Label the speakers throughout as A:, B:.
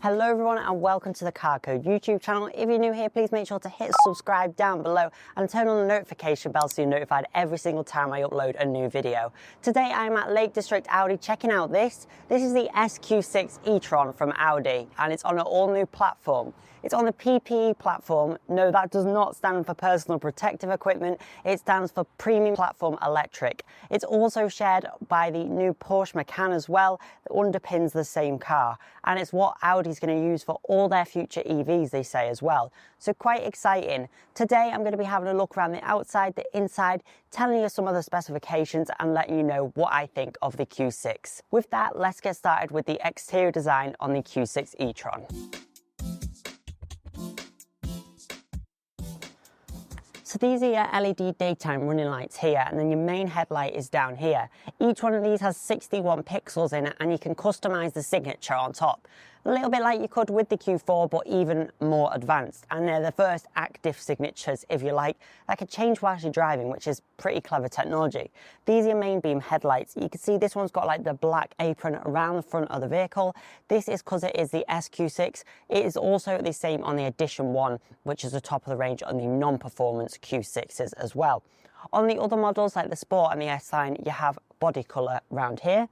A: Hello everyone and welcome to the Carcode YouTube channel. If you're new here, please make sure to hit subscribe down below and turn on the notification bell so you're notified every single time I upload a new video. Today I'm at Lake District Audi checking out this. This is the Q6 e-tron from Audi and it's on an all new platform. It's on the PPE platform. No, that does not stand for personal protective equipment. It stands for Premium Platform Electric. It's also shared by the new Porsche Macan as well that underpins the same car. And it's what Audi's going to use for all their future EVs, they say as well. So quite exciting. Today I'm going to be having a look around the outside, the inside, telling you some of the specifications and letting you know what I think of the Q6. With that, let's get started with the exterior design on the Q6 e-tron. So these are your LED daytime running lights here, and then your main headlight is down here. Each one of these has 61 pixels in it, and you can customize the signature on top. A little bit like you could with the Q4, but even more advanced. And they're the first active signatures, if you like, that can change whilst you're driving, which is pretty clever technology. These are your main beam headlights. You can see this one's got like the black apron around the front of the vehicle. This is because it is the Q6. It is also the same on the Edition 1, which is the top of the range on the non-performance Q6s as well. On the other models like the Sport and the S-Line, you have body colour around here.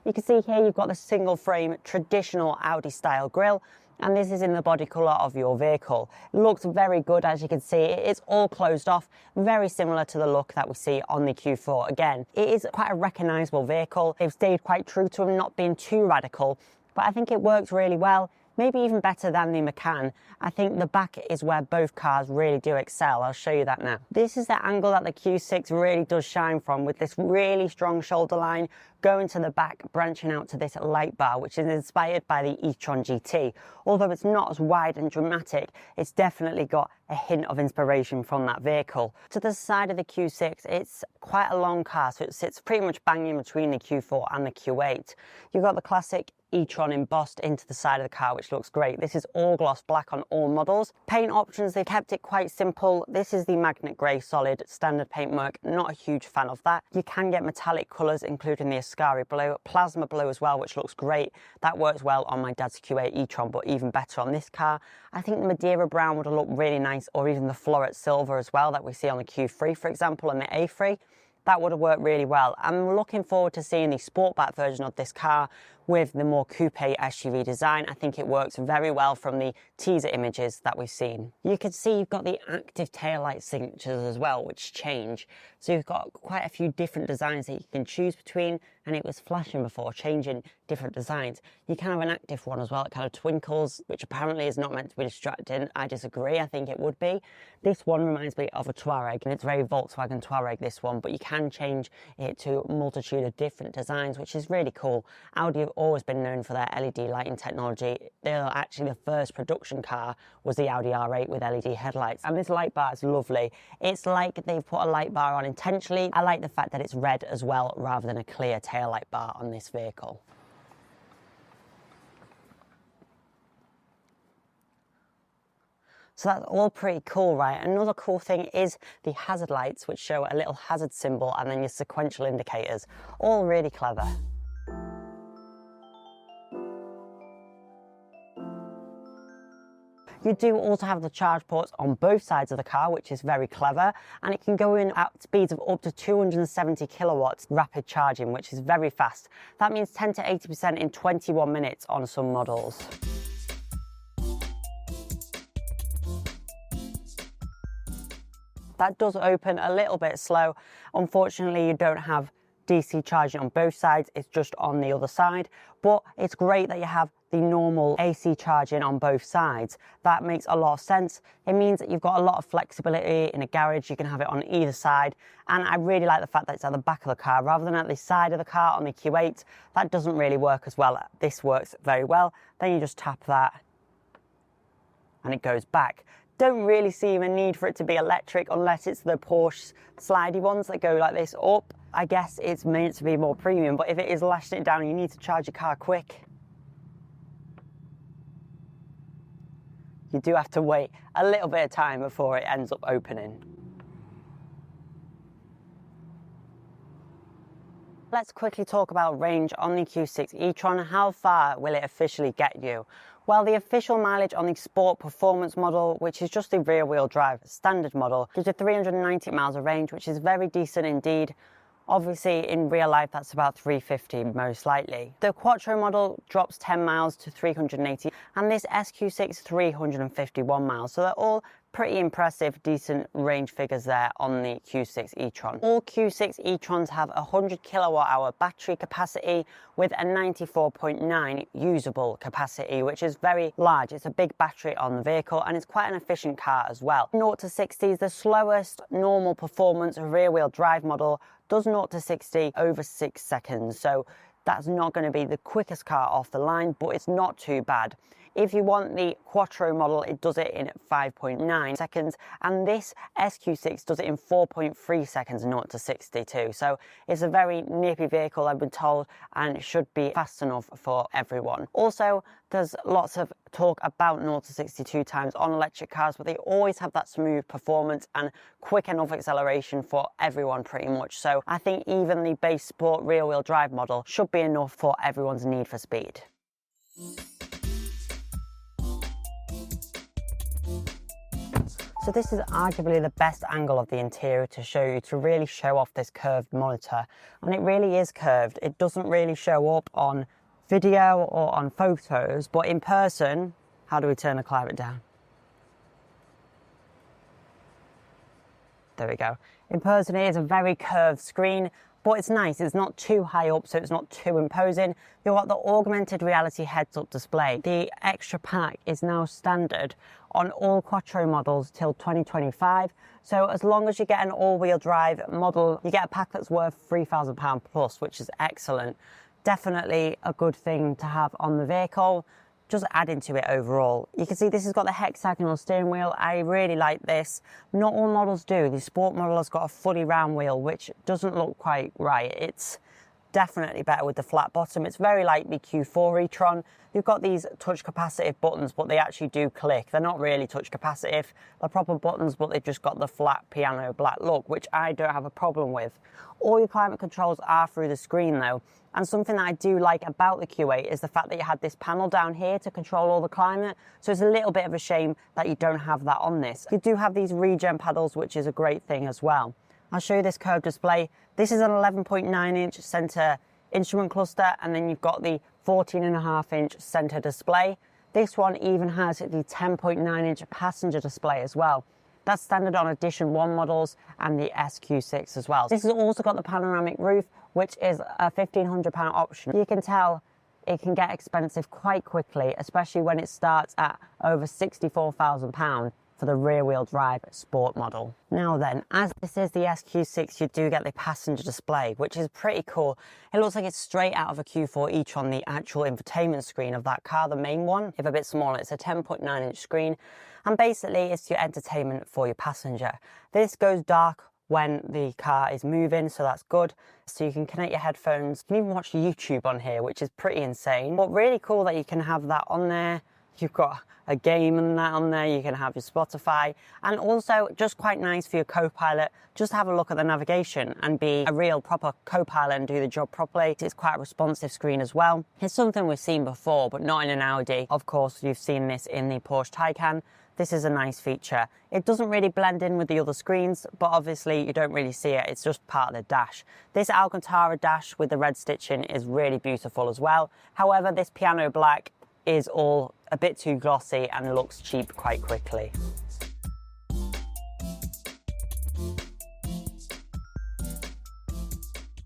A: You can see here you've got the single frame traditional Audi style grille, and this is in the body colour of your vehicle. It looks very good, as you can see. It's all closed off, very similar to the look that we see on the Q4. Again, it is quite a recognisable vehicle. They've stayed quite true to them, not being too radical, but I think it works really well. Maybe even better than the Macan. I think the back is where both cars really do excel. I'll show you that now. This is the angle that the Q6 really does shine from, with this really strong shoulder line going to the back, branching out to this light bar, which is inspired by the e-tron GT. Although it's not as wide and dramatic, it's definitely got a hint of inspiration from that vehicle. To the side of the Q6, it's quite a long car, so it sits pretty much bang in between the Q4 and the Q8. You've got the classic e-tron embossed into the side of the car, which looks great. This is all gloss black on all models. Paint options, they've kept it quite simple. This is the magnet grey solid standard paintwork. Not a huge fan of that. You can get metallic colours, including the Ascari blue, plasma blue as well, which looks great. That works well on my dad's Q8 e-tron, but even better on this car. I think the Madeira brown would have looked really nice, or even the floret silver as well that we see on the Q3, for example, and the A3. That would have worked really well. I'm looking forward to seeing the Sportback version of this car with the more coupe SUV design. I think it works very well from the teaser images that we've seen. You can see you've got the active taillight signatures as well, which change. So you've got quite a few different designs that you can choose between, and it was flashing before, changing different designs. You can have an active one as well. It kind of twinkles, which apparently is not meant to be distracting. I disagree. I think it would be. This one reminds me of a Touareg, and it's very Volkswagen Touareg, this one, but you can change it to a multitude of different designs, which is really cool. Audi have always been known for their LED lighting technology. They're actually the first production car was the Audi R8 with LED headlights, and this light bar is lovely. It's like they've put a light bar on intentionally. I like the fact that it's red as well rather than a clear tail light bar on this vehicle. So that's all pretty cool, right? Another cool thing is the hazard lights, which show a little hazard symbol, and then your sequential indicators. All really clever. You do also have the charge ports on both sides of the car, which is very clever, and it can go in at speeds of up to 270 kilowatts rapid charging, which is very fast. That means 10 to 80% in 21 minutes on some models. That does open a little bit slow. Unfortunately, you don't have DC charging on both sides, it's just on the other side, but it's great that you have the normal AC charging on both sides. That makes a lot of sense. It means that you've got a lot of flexibility in a garage. You can have it on either side, and I really like the fact that it's at the back of the car rather than at the side of the car on the Q8. That doesn't really work as well. This works very well. Then you just tap that and it goes back. Don't really see a need for it to be electric unless it's the Porsche slidey ones that go like this up. I guess it's meant to be more premium, but if it is lashing it down, you need to charge your car quick. You do have to wait a little bit of time before it ends up opening. Let's quickly talk about range on the Q6 e-tron. How far will it officially get you? Well, the official mileage on the Sport Performance model, which is just the rear-wheel drive standard model, gives you 390 miles of range, which is very decent indeed. Obviously, in real life, that's about 350 most likely. The Quattro model drops 10 miles to 380, and this SQ6 351 miles. So they're all pretty impressive, decent range figures there on the Q6 e-tron. All Q6 e-trons have a 100 kilowatt hour battery capacity with a 94.9 usable capacity, which is very large. It's a big battery on the vehicle, and it's quite an efficient car as well. 0 to 60 is the slowest normal performance rear-wheel drive model, does 0 to 60 over 6 seconds. So that's not going to be the quickest car off the line, but it's not too bad. If you want the Quattro model, it does it in 5.9 seconds, and this SQ6 does it in 4.3 seconds, 0 to 62. So it's a very nippy vehicle, I've been told, and it should be fast enough for everyone. Also, there's lots of talk about 0 to 62 times on electric cars, but they always have that smooth performance and quick enough acceleration for everyone pretty much. So I think even the base sport rear-wheel drive model should be enough for everyone's need for speed. So this is arguably the best angle of the interior to show you, to really show off this curved monitor. And it really is curved. It doesn't really show up on video or on photos, but in person, how do we turn the climate down? There we go. In person, it is a very curved screen, but it's nice. It's not too high up, so it's not too imposing. You've got the augmented reality heads-up display. The extra pack is now standard on all Quattro models till 2025. So as long as you get an all-wheel drive model, you get a pack that's worth £3,000 plus, which is excellent. Definitely a good thing to have on the vehicle. Just adding to it overall. You can see this has got the hexagonal steering wheel. I really like this. Not all models do. The Sport model has got a fully round wheel, which doesn't look quite right. It's definitely better with the flat bottom. It's very like the Q4 e-tron. You've got these touch capacitive buttons, but they actually do click. They're not really touch capacitive. They're proper buttons, but they've just got the flat piano black look, which I don't have a problem with. All your climate controls are through the screen though. And something that I do like about the Q8 is the fact that you had this panel down here to control all the climate. So it's a little bit of a shame that you don't have that on this. You do have these regen paddles, which is a great thing as well. I'll show you this curved display. This is an 11.9 inch center instrument cluster, and then you've got the 14.5 inch center display. This one even has the 10.9 inch passenger display as well. That's standard on Edition 1 models and the SQ6 as well. This has also got the panoramic roof, which is a £1,500 option. You can tell it can get expensive quite quickly, especially when it starts at over £64,000 for the rear-wheel drive sport model. Now then, as this is the SQ6, you do get the passenger display, which is pretty cool. It looks like it's straight out of a Q4 e-tron, the actual infotainment screen of that car, the main one. If a bit smaller, it's a 10.9 inch screen. And basically, it's your entertainment for your passenger. This goes dark when the car is moving, so that's good. So you can connect your headphones. You can even watch YouTube on here, which is pretty insane. But really cool that you can have that on there. You've got a game and that on there, you can have your Spotify, and also just quite nice for your co-pilot, just have a look at the navigation and be a real proper co-pilot and do the job properly. It's quite a responsive screen as well. It's something we've seen before, but not in an Audi. Of course, you've seen this in the Porsche Macan. This is a nice feature. It doesn't really blend in with the other screens, but obviously you don't really see it. It's just part of the dash. This Alcantara dash with the red stitching is really beautiful as well. However, this piano black is all a bit too glossy and looks cheap quite quickly.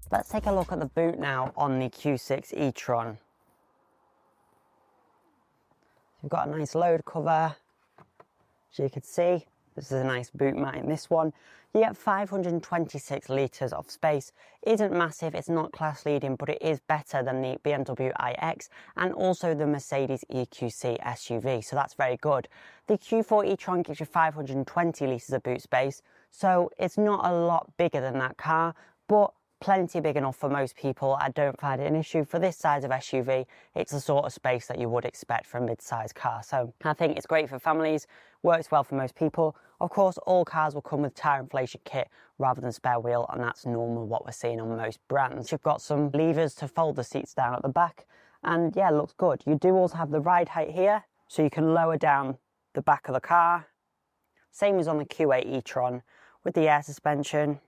A: Let's take a look at the boot now on the Q6 e-tron. You've got a nice load cover, as you can see. This is a nice boot mat in this one. You get 526 litres of space. It isn't massive, it's not class leading, but it is better than the BMW iX and also the Mercedes EQC SUV, so that's very good. The Q4 e-tron gives you 520 litres of boot space, so it's not a lot bigger than that car, but plenty big enough for most people. I don't find it an issue for this size of SUV. It's the sort of space that you would expect for a mid-sized car. So I think it's great for families, works well for most people. Of course, all cars will come with tyre inflation kit rather than spare wheel, and that's normal what we're seeing on most brands. You've got some levers to fold the seats down at the back, and yeah, looks good. You do also have the ride height here, so you can lower down the back of the car. Same as on the Q8 e-tron with the air suspension.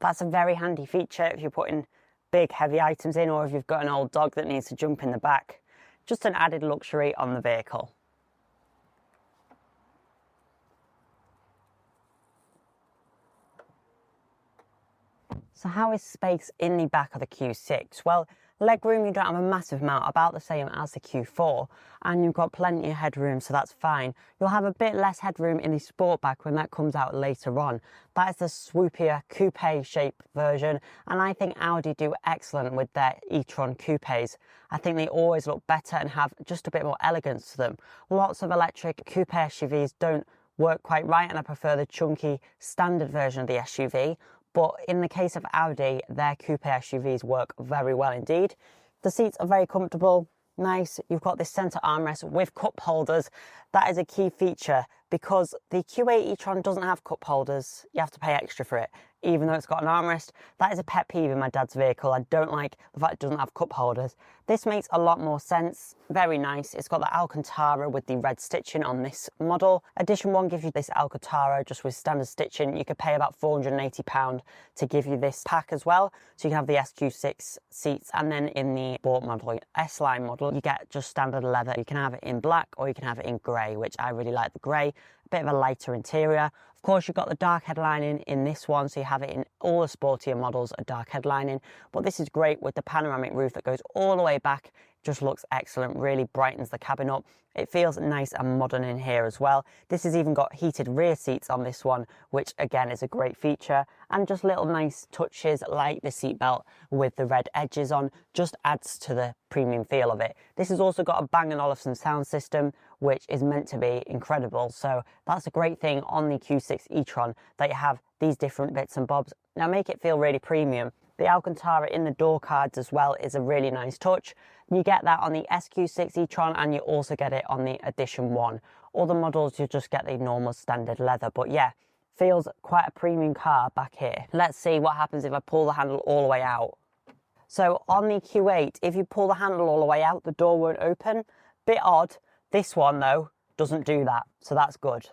A: That's a very handy feature if you're putting big heavy items in, or if you've got an old dog that needs to jump in the back. Just an added luxury on the vehicle. So how is space in the back of the Q6? Well, legroom, you don't have a massive amount, about the same as the Q4, and you've got plenty of headroom, so that's fine. You'll have a bit less headroom in the Sportback when that comes out later on. That is the swoopier coupe shape version, and I think Audi do excellent with their e-tron coupes. I think they always look better and have just a bit more elegance to them. Lots of electric coupe SUVs don't work quite right, and I prefer the chunky standard version of the SUV. But in the case of Audi, their coupe SUVs work very well indeed. The seats are very comfortable, nice. You've got this centre armrest with cup holders. That is a key feature because the Q8 e-tron doesn't have cup holders. You have to pay extra for it, even though it's got an armrest. That is a pet peeve in my dad's vehicle. I don't like the fact it doesn't have cup holders. This makes a lot more sense. Very nice. It's got the Alcantara with the red stitching on this model. Edition 1 gives you this Alcantara just with standard stitching. You could pay about £480 to give you this pack as well. So you can have the SQ6 seats, and then in the Sport model, S-Line model, you get just standard leather. You can have it in black or you can have it in grey, which I really like the grey. A bit of a lighter interior. Of course, you've got the dark headlining in this one, so you have it in all the sportier models, a dark headlining. But this is great with the panoramic roof that goes all the way back. Just looks excellent, really brightens the cabin up. It feels nice and modern in here as well. This has even got heated rear seats on this one, which again is a great feature. And just little nice touches like the seatbelt with the red edges on, just adds to the premium feel of it. This has also got a Bang & Olufsen sound system, which is meant to be incredible. So that's a great thing on the Q6 e-tron, that you have these different bits and bobs. Now make it feel really premium. The Alcantara in the door cards as well is a really nice touch. You get that on the SQ6 e-tron, and you also get it on the Edition 1. All the models you just get the normal standard leather, but yeah, feels quite a premium car back here. Let's see what happens if I pull the handle all the way out. So on the Q8, if you pull the handle all the way out, the door won't open. Bit odd. This one though doesn't do that, so that's good.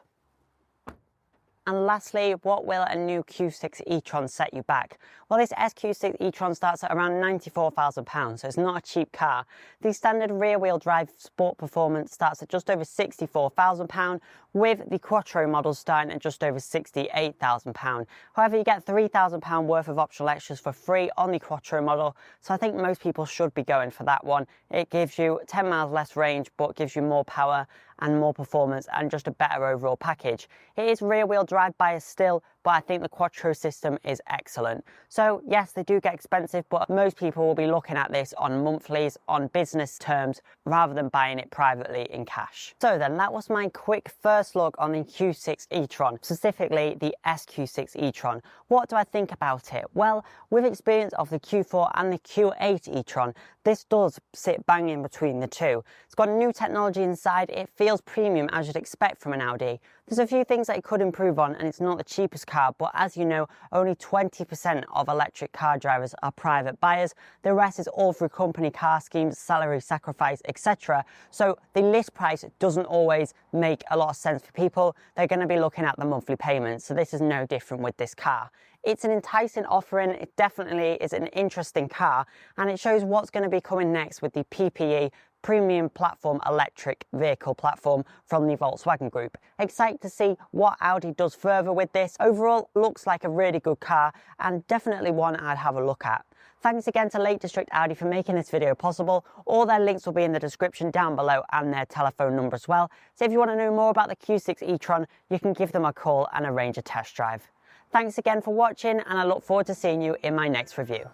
A: And lastly, what will a new Q6 e-tron set you back? Well, this SQ6 e-tron starts at around £94,000, so it's not a cheap car. The standard rear-wheel drive sport performance starts at just over £64,000, with the Quattro models starting at just over £68,000. However, you get £3,000 worth of optional extras for free on the Quattro model, so I think most people should be going for that one. It gives you 10 miles less range, but gives you more power and more performance and just a better overall package. It is rear-wheel drive bias still, but I think the Quattro system is excellent. So yes, they do get expensive, but most people will be looking at this on monthlies, on business terms, rather than buying it privately in cash. So then, that was my quick first look on the Q6 e-tron, specifically the SQ6 e-tron. What do I think about it? Well, with experience of the Q4 and the Q8 e-tron, this does sit bang in between the two. It's got new technology inside, it feels premium as you'd expect from an Audi. There's a few things that it could improve on, and it's not the cheapest car, but as you know, only 20% of electric car drivers are private buyers. The rest is all through company car schemes, salary sacrifice, etc. So the list price doesn't always make a lot of sense for people. They're going to be looking at the monthly payments, so this is no different with this car. It's an enticing offering, it definitely is an interesting car, and it shows what's going to be coming next with the PPE Premium Platform electric vehicle platform from the Volkswagen Group. Excited to see what Audi does further with this. Overall, looks like a really good car and definitely one I'd have a look at. Thanks again to Lake District Audi for making this video possible. All their links will be in the description down below and their telephone number as well. So if you want to know more about the Q6 e-tron, you can give them a call and arrange a test drive. Thanks again for watching, and I look forward to seeing you in my next review.